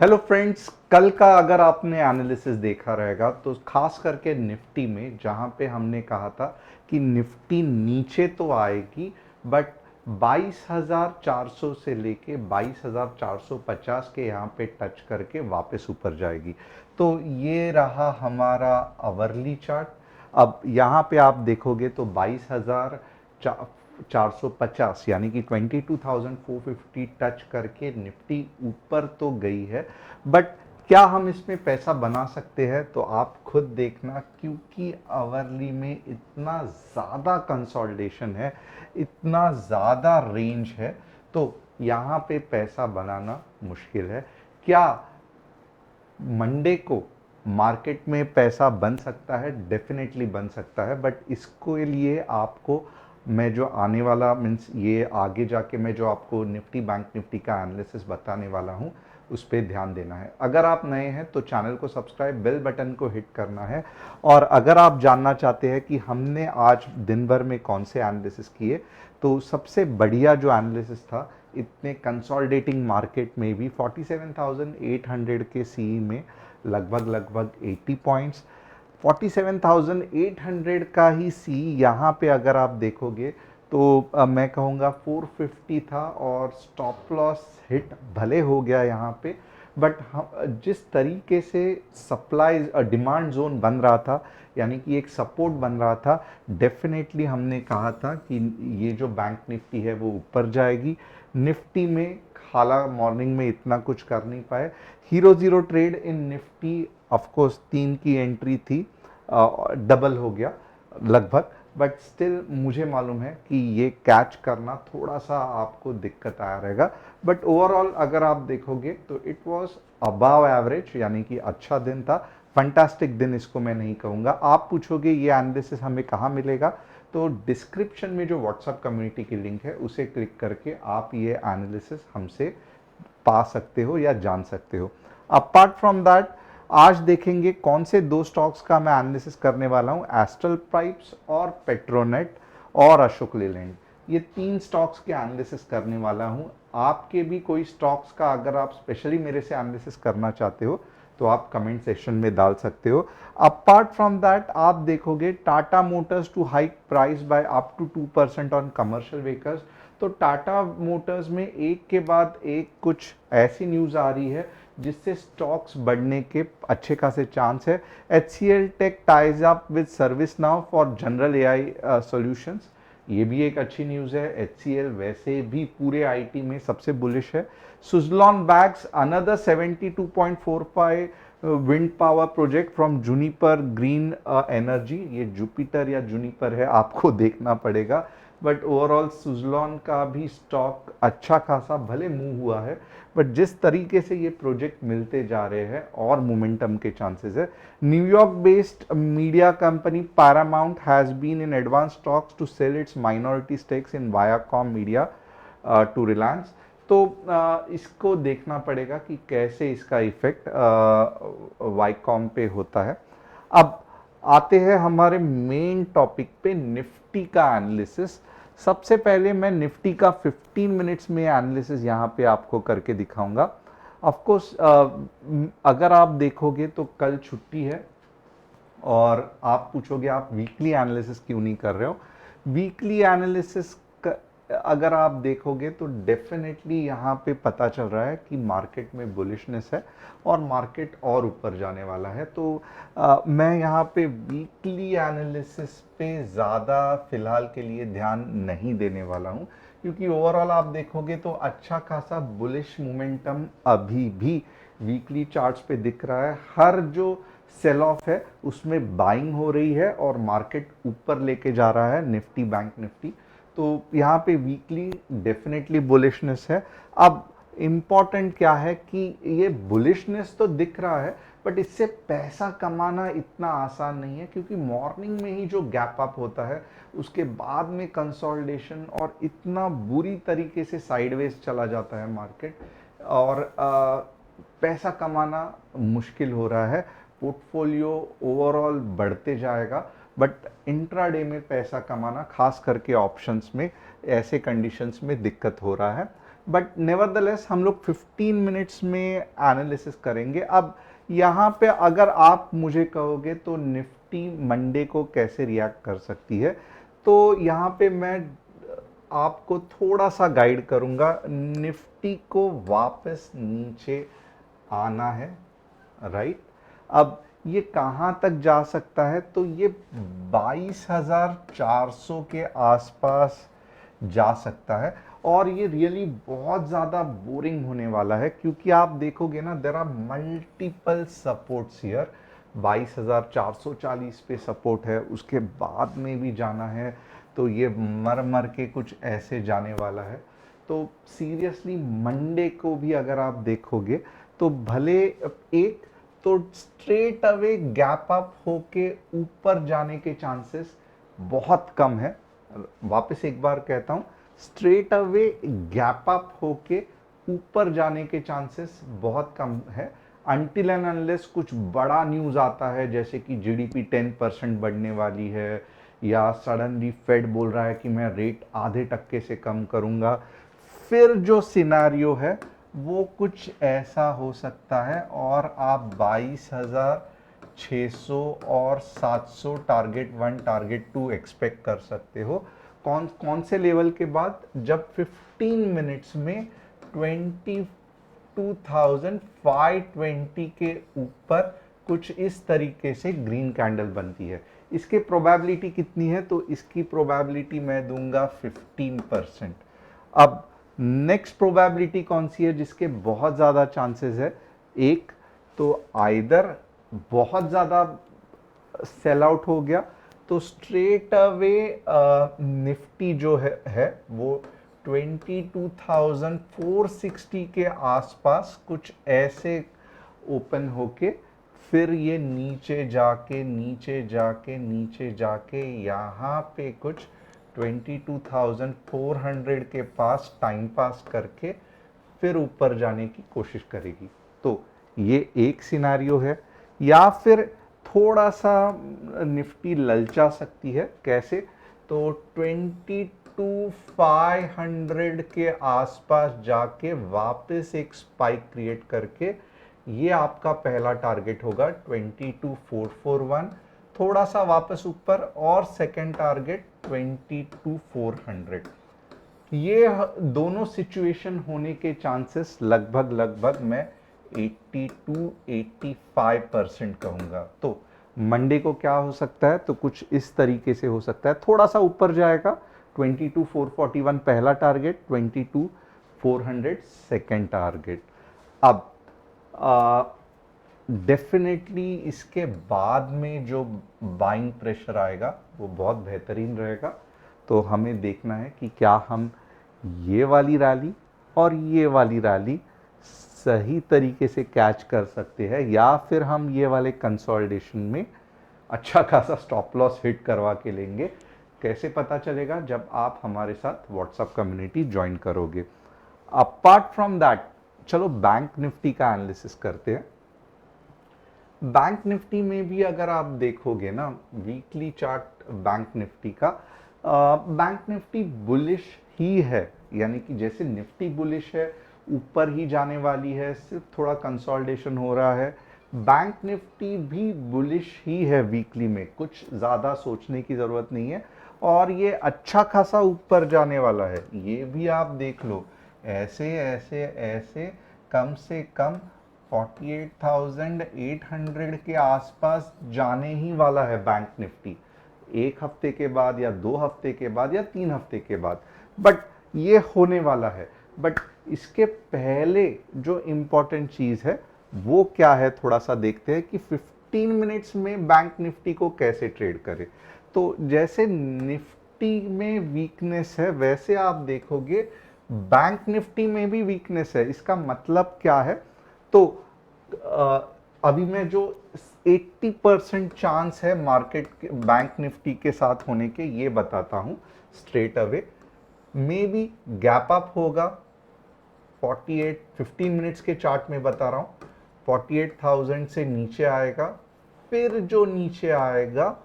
Hello friends, कल का अगर आपने एनालिसिस देखा रहेगा तो खास करके निफ्टी में जहां पे हमने कहा था कि निफ्टी नीचे तो आएगी बट 22,400 से लेके 22,450 के यहाँ पे टच करके वापस ऊपर जाएगी। तो ये रहा हमारा आवरली चार्ट। अब यहाँ पे आप देखोगे तो 22,450 यानी कि 22,450 टच करके निफ्टी ऊपर तो गई है। बट क्या हम इसमें पैसा बना सकते हैं तो आप खुद देखना, क्योंकि आवरली में इतना ज़्यादा कंसोलिडेशन है, इतना ज़्यादा रेंज है, तो यहाँ पे पैसा बनाना मुश्किल है। क्या मंडे को मार्केट में पैसा बन सकता है? डेफिनेटली बन सकता है, बट इसको लिए आपको मैं जो आने वाला मीन्स ये आगे जाके मैं जो आपको निफ्टी बैंक निफ्टी का एनालिसिस बताने वाला हूँ उस पर ध्यान देना है। अगर आप नए हैं तो चैनल को सब्सक्राइब, बेल बटन को हिट करना है। और अगर आप जानना चाहते हैं कि हमने आज दिन भर में कौन से एनालिसिस किए, तो सबसे बढ़िया जो एनालिसिस था इतने कंसोलिडेटिंग मार्केट में भी 47,800 के सीई में लगभग 80 पॉइंट्स, 47,800 का ही सी यहाँ पे अगर आप देखोगे तो मैं कहूँगा 450 था और स्टॉप लॉस हिट भले हो गया यहाँ पे। बट जिस तरीके से सप्लाई डिमांड जोन बन रहा था, यानी कि एक सपोर्ट बन रहा था, डेफिनेटली हमने कहा था कि ये जो बैंक निफ्टी है वो ऊपर जाएगी। निफ्टी में हालांकि मॉर्निंग में इतना कुछ कर नहीं पाए। Hero zero trade in Nifty of course 3 की एंट्री थी, डबल हो गया लगभग, बट स्टिल मुझे मालूम है कि ये कैच करना थोड़ा सा आपको दिक्कत आया रहेगा। बट ओवरऑल अगर आप देखोगे तो इट वाज अबव एवरेज, यानी कि अच्छा दिन था। फंटास्टिक दिन इसको मैं नहीं कहूँगा। आप पूछोगे ये एनालिसिस हमें कहाँ मिलेगा, तो डिस्क्रिप्शन में जो व्हाट्सएप कम्युनिटी की लिंक है उसे क्लिक करके आप ये एनालिसिस हमसे पा सकते हो या जान सकते हो। अपार्ट फ्रॉम दैट आज देखेंगे कौन से दो स्टॉक्स का मैं एनालिसिस करने वाला हूं, एस्ट्रल पाइप्स और पेट्रोनेट और अशोक लेलैंड। ये 3 स्टॉक्स के एनालिसिस करने वाला हूं। आपके भी कोई स्टॉक्स का अगर आप स्पेशली मेरे से एनालिसिस करना चाहते हो तो आप कमेंट सेक्शन में डाल सकते हो। अपार्ट फ्रॉम दैट आप देखोगे Tata motors to hike price by up to 2% on commercial vehicles. तो टाटा मोटर्स में एक के बाद एक कुछ ऐसी न्यूज़ आ रही है जिससे स्टॉक्स बढ़ने के अच्छे खासे चांस है। HCL tech ties up with ServiceNow for general AI solutions, ये भी एक अच्छी न्यूज़ है। HCL वैसे भी पूरे आईटी में सबसे बुलिश है। Suzlon bags another 72.45 wind power project from Juniper green energy. ये जुपिटर या जूनिपर है, आपको देखना पड़ेगा। बट ओवरऑल सुजलॉन का भी स्टॉक अच्छा खासा भले मूव हुआ है, बट जिस तरीके से ये प्रोजेक्ट मिलते जा रहे हैं और मोमेंटम के चांसेस है। New York based media company Paramount has been in advance talks to sell its minority stakes in Viacom media to Reliance. तो इसको देखना पड़ेगा कि कैसे इसका इफेक्ट वाईकॉम पे होता है। अब आते हैं हमारे मेन टॉपिक पे, निफ्टी का एनालिसिस। सबसे पहले मैं निफ्टी का 15 मिनट्स में एनालिसिस यहाँ पे आपको करके दिखाऊंगा। ऑफ कोर्स अगर आप देखोगे तो कल छुट्टी है और आप पूछोगे आप वीकली एनालिसिस क्यों नहीं कर रहे हो। वीकली एनालिसिस अगर आप देखोगे तो डेफिनेटली यहाँ पे पता चल रहा है कि मार्केट में बुलिशनेस है और मार्केट और ऊपर जाने वाला है। तो मैं यहाँ पे वीकली एनालिसिस पे ज़्यादा फिलहाल के लिए ध्यान नहीं देने वाला हूँ, क्योंकि ओवरऑल आप देखोगे तो अच्छा खासा बुलिश मोमेंटम अभी भी वीकली चार्ट्स पे दिख रहा है। हर जो सेल ऑफ है उसमें बाइंग हो रही है और मार्केट ऊपर लेके जा रहा है, निफ्टी बैंक निफ्टी। तो यहाँ पे वीकली डेफिनेटली बुलिशनेस है। अब इम्पॉर्टेंट क्या है कि ये बुलिशनेस तो दिख रहा है बट इससे पैसा कमाना इतना आसान नहीं है, क्योंकि मॉर्निंग में ही जो गैप अप होता है उसके बाद में कंसोलिडेशन और इतना बुरी तरीके से साइडवेज चला जाता है मार्केट, और पैसा कमाना मुश्किल हो रहा है। पोर्टफोलियो ओवरऑल बढ़ते जाएगा बट इंट्राडे में पैसा कमाना खास करके ऑप्शंस में ऐसे कंडीशंस में दिक्कत हो रहा है। बट नेवरदलेस हम लोग 15 मिनट्स में एनालिसिस करेंगे। अब यहाँ पे अगर आप मुझे कहोगे तो निफ्टी मंडे को कैसे रिएक्ट कर सकती है, तो यहाँ पे मैं आपको थोड़ा सा गाइड करूंगा। निफ्टी को वापस नीचे आना है, राइट। अब ये कहाँ तक जा सकता है, तो ये 22,400 के आसपास जा सकता है। और ये रियली बहुत ज़्यादा बोरिंग होने वाला है, क्योंकि आप देखोगे ना, there are multiple supports here. 22,440 पे सपोर्ट है, उसके बाद में भी जाना है, तो ये मर मर के कुछ ऐसे जाने वाला है। तो सीरियसली मंडे को भी अगर आप देखोगे तो भले एक तो स्ट्रेट अवे गैप अप होके ऊपर जाने के चांसेस बहुत कम है। वापस एक बार कहता हूं, स्ट्रेट अवे गैप अप होके ऊपर जाने के चांसेस बहुत कम है, अनटिल एंड अनलेस कुछ बड़ा न्यूज आता है, जैसे कि जीडीपी 10% बढ़ने वाली है, या सडनली फेड बोल रहा है कि मैं रेट आधे टक्के से कम करूंगा। फिर जो सिनारियो है वो कुछ ऐसा हो सकता है और आप 22,600 और 700 टारगेट 1 टारगेट 2 एक्सपेक्ट कर सकते हो। कौन कौन से लेवल के बाद, जब 15 मिनट्स में 22,520 के ऊपर कुछ इस तरीके से ग्रीन कैंडल बनती है। इसके प्रोबेबिलिटी कितनी है, तो इसकी प्रोबेबिलिटी मैं दूंगा 15%। अब नेक्स्ट प्रोबेबिलिटी कौन सी है जिसके बहुत ज़्यादा चांसेस है, एक तो आइदर बहुत ज़्यादा सेल आउट हो गया, तो स्ट्रेट अवे निफ्टी जो है वो 22,460 के आसपास कुछ ऐसे ओपन होके फिर ये नीचे जाके नीचे जाके नीचे जाके यहाँ पे कुछ 22,400 के पास टाइम पास करके फिर ऊपर जाने की कोशिश करेगी। तो ये एक सिनारियो है। या फिर थोड़ा सा निफ्टी ललचा सकती है, कैसे, तो 22,500 के आसपास जाके वापस एक स्पाइक क्रिएट करके ये आपका पहला टारगेट होगा 22,441, थोड़ा सा वापस ऊपर, और सेकेंड टारगेट 22,400। ये दोनों सिचुएशन होने के चांसेस लगभग मैं 80-85% कहूंगा। तो मंडे को क्या हो सकता है, तो कुछ इस तरीके से हो सकता है, थोड़ा सा ऊपर जाएगा, 22,441 पहला टारगेट, 22,400 सेकेंड टारगेट। अब डेफिनेटली इसके बाद में जो बाइंग प्रेशर आएगा वो बहुत बेहतरीन रहेगा। तो हमें देखना है कि क्या हम ये वाली रैली और ये वाली रैली सही तरीके से कैच कर सकते हैं, या फिर हम ये वाले कंसोलिडेशन में अच्छा खासा स्टॉप लॉस हिट करवा के लेंगे। कैसे पता चलेगा, जब आप हमारे साथ व्हाट्सएप कम्युनिटी ज्वाइन करोगे। अपार्ट फ्रॉम दैट, चलो बैंक निफ्टी का एनालिसिस करते हैं। बैंक निफ्टी में भी अगर आप देखोगे ना, वीकली चार्ट बैंक निफ्टी का, बैंक निफ्टी बुलिश ही है, यानी कि जैसे निफ्टी बुलिश है, ऊपर ही जाने वाली है, सिर्फ थोड़ा कंसोलिडेशन हो रहा है, बैंक निफ्टी भी बुलिश ही है वीकली में, कुछ ज़्यादा सोचने की ज़रूरत नहीं है। और ये अच्छा खासा ऊपर जाने वाला है, ये भी आप देख लो, ऐसे ऐसे ऐसे कम से कम 48,800 के आसपास जाने ही वाला है बैंक निफ्टी, एक हफ्ते के बाद या 2 हफ्ते के बाद या 3 हफ्ते के बाद, बट ये होने वाला है। बट इसके पहले जो इम्पोर्टेंट चीज़ है वो क्या है, थोड़ा सा देखते हैं कि 15 मिनट्स में बैंक निफ्टी को कैसे ट्रेड करें। तो जैसे निफ्टी में वीकनेस है, वैसे आप देखोगे बैंक निफ्टी में भी वीकनेस है। इसका मतलब क्या है, तो अभी मैं जो 80% चांस है मार्केट के बैंक निफ्टी के साथ होने के, ये बताता हूं। Straight away may be gap up होगा 15 मिनट्स के चार्ट में बता रहा हूं, 48,000 से नीचे आएगा, फिर जो नीचे आएगा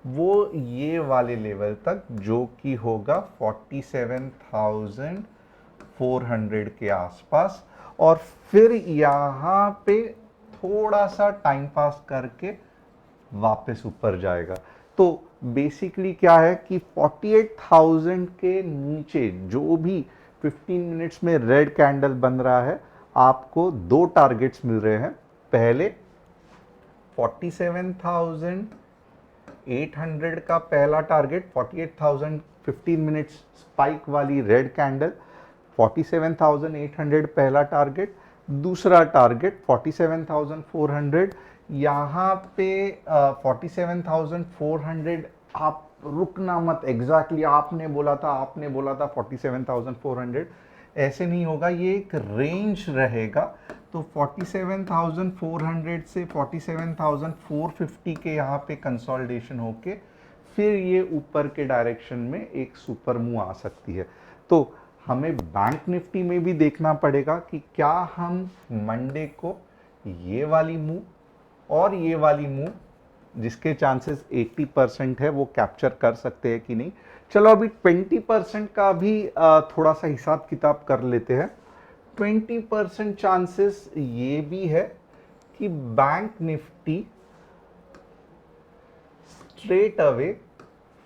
वो ये वाले लेवल तक, जो कि होगा 47,400 400 के आसपास, और फिर यहाँ पे थोड़ा सा टाइम पास करके वापस ऊपर जाएगा। तो बेसिकली क्या है कि 48,000 के नीचे जो भी 15 मिनट्स में रेड कैंडल बन रहा है, आपको दो टारगेट्स मिल रहे हैं। पहले 47,800 का पहला टारगेट, 48,000 15 मिनट्स स्पाइक वाली रेड कैंडल, 47,800 पहला टारगेट। दूसरा टारगेट 47,400। यहाँ पे 47,400 आप रुकना मत, एग्जैक्टली आपने बोला था 47,400, ऐसे नहीं होगा, ये एक रेंज रहेगा। तो 47,400 से 47,450 के यहाँ पे कंसोलिडेशन होके फिर ये ऊपर के डायरेक्शन में एक सुपर मूव आ सकती है। तो हमें बैंक निफ्टी में भी देखना पड़ेगा कि क्या हम मंडे को ये वाली मूव और ये वाली मूव, जिसके चांसेस 80% है, वो कैप्चर कर सकते हैं कि नहीं। चलो अभी 20% का भी थोड़ा सा हिसाब किताब कर लेते हैं। 20% चांसेस ये भी है कि बैंक निफ्टी स्ट्रेट अवे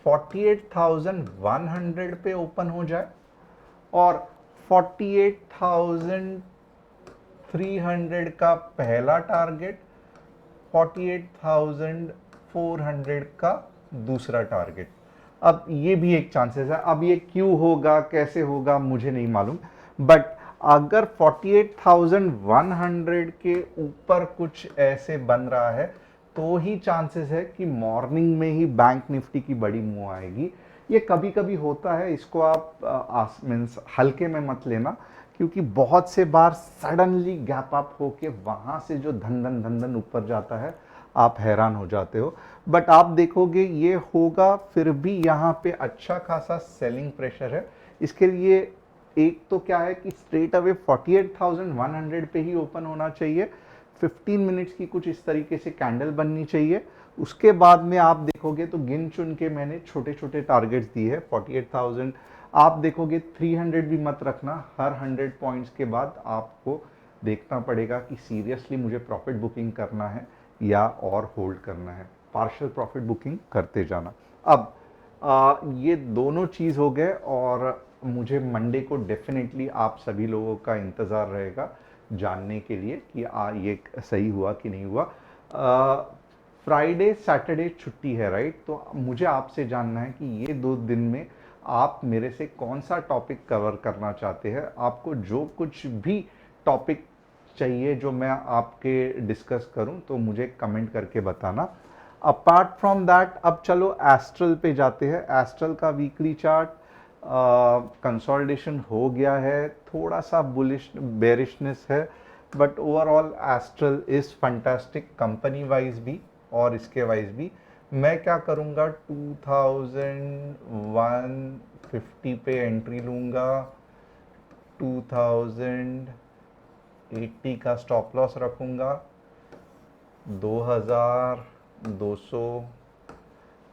48,100 पे ओपन हो जाए और 48,300 का पहला टारगेट, 48,400 का दूसरा टारगेट। अब ये भी एक चांसेस है। अब ये क्यों होगा, कैसे होगा, मुझे नहीं मालूम, बट अगर 48,100 के ऊपर कुछ ऐसे बन रहा है तो ही चांसेस है कि मॉर्निंग में ही बैंक निफ्टी की बड़ी मूव आएगी। ये कभी कभी होता है, इसको आप मीन्स हल्के में मत लेना, क्योंकि बहुत से बार सडनली गैप अप होके वहां से जो धन धन धन धन ऊपर जाता है, आप हैरान हो जाते हो। बट आप देखोगे ये होगा, फिर भी यहाँ पे अच्छा खासा सेलिंग प्रेशर है। इसके लिए एक तो क्या है कि स्ट्रेट अवे 48,100 पे ही ओपन होना चाहिए, 15 मिनट्स की कुछ इस तरीके से कैंडल बननी चाहिए। उसके बाद में आप देखोगे तो गिन चुन के मैंने छोटे छोटे टारगेट्स दिए हैं। 48,000 आप देखोगे, 300 भी मत रखना, हर 100 पॉइंट्स के बाद आपको देखना पड़ेगा कि सीरियसली मुझे प्रॉफिट बुकिंग करना है या और होल्ड करना है। पार्शियल प्रॉफिट बुकिंग करते जाना। अब ये दोनों चीज़ हो गए, और मुझे मंडे को डेफिनेटली आप सभी लोगों का इंतज़ार रहेगा जानने के लिए कि ये सही हुआ कि नहीं हुआ। फ्राइडे सैटरडे छुट्टी है, राइट? तो मुझे आपसे जानना है कि ये 2 दिन में आप मेरे से कौन सा टॉपिक कवर करना चाहते हैं। आपको जो कुछ भी टॉपिक चाहिए जो मैं आपके डिस्कस करूं, तो मुझे कमेंट करके बताना। अपार्ट फ्रॉम दैट, अब चलो एस्ट्रल पे जाते हैं। एस्ट्रल का वीकली चार्ट कंसोलिडेशन हो गया है, थोड़ा सा बुलिश बेरिशनेस है, but overall astral is fantastic, company wise भी और इसके वाइज भी। मैं क्या करूँगा, 2150 पे एंट्री लूँगा, 2080 का स्टॉप लॉस रखूँगा, 2200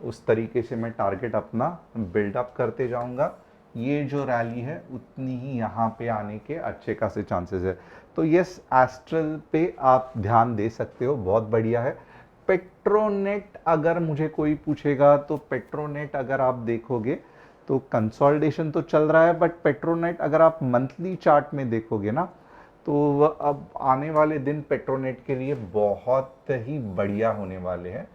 उस तरीके से मैं टारगेट अपना बिल्डअप करते जाऊंगा। ये जो रैली है उतनी ही यहाँ पे आने के अच्छे खासे चांसेस है। तो यस, एस्ट्रल पे आप ध्यान दे सकते हो, बहुत बढ़िया है। पेट्रोनेट अगर मुझे कोई पूछेगा, तो पेट्रोनेट अगर आप देखोगे तो कंसोलिडेशन तो चल रहा है, बट पेट्रोनेट अगर आप मंथली चार्ट में देखोगे ना, तो अब आने वाले दिन पेट्रोनेट के लिए बहुत ही बढ़िया होने वाले हैं।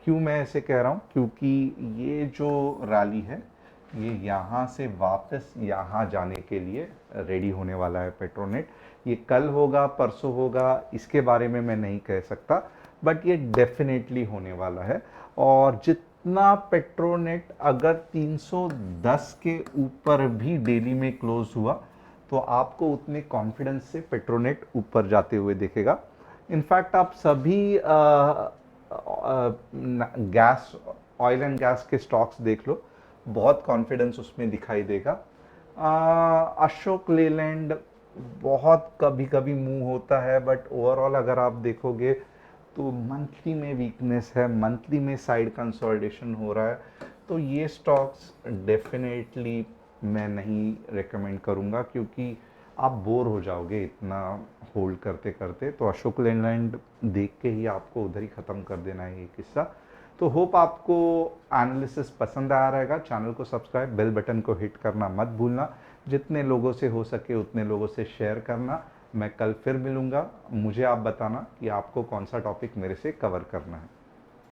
क्यों मैं ऐसे कह रहा हूँ, क्योंकि ये जो रैली है ये यहाँ से वापस यहाँ जाने के लिए रेडी होने वाला है पेट्रोनेट। ये कल होगा परसों होगा, इसके बारे में मैं नहीं कह सकता, बट ये डेफिनेटली होने वाला है। और जितना पेट्रोनेट अगर 310 के ऊपर भी डेली में क्लोज हुआ, तो आपको उतने कॉन्फिडेंस से पेट्रोनेट ऊपर जाते हुए दिखेगा। इनफैक्ट आप सभी गैस, ऑयल एंड गैस के स्टॉक्स देख लो, बहुत कॉन्फिडेंस उसमें दिखाई देगा। अशोक लेलैंड बहुत कभी कभी मूव होता है, बट ओवरऑल अगर आप देखोगे तो मंथली में वीकनेस है, मंथली में साइड कंसोलिडेशन हो रहा है। तो ये स्टॉक्स डेफिनेटली मैं नहीं रेकमेंड करूँगा, क्योंकि आप बोर हो जाओगे इतना होल्ड करते करते। तो अशोक लेलैंड देख के ही आपको उधर ही ख़त्म कर देना है ये किस्सा। तो होप आपको एनालिसिस पसंद आया रहेगा। चैनल को सब्सक्राइब, बेल बटन को हिट करना मत भूलना। जितने लोगों से हो सके उतने लोगों से शेयर करना। मैं कल फिर मिलूँगा। मुझे आप बताना कि आपको कौन सा टॉपिक मेरे से कवर करना है।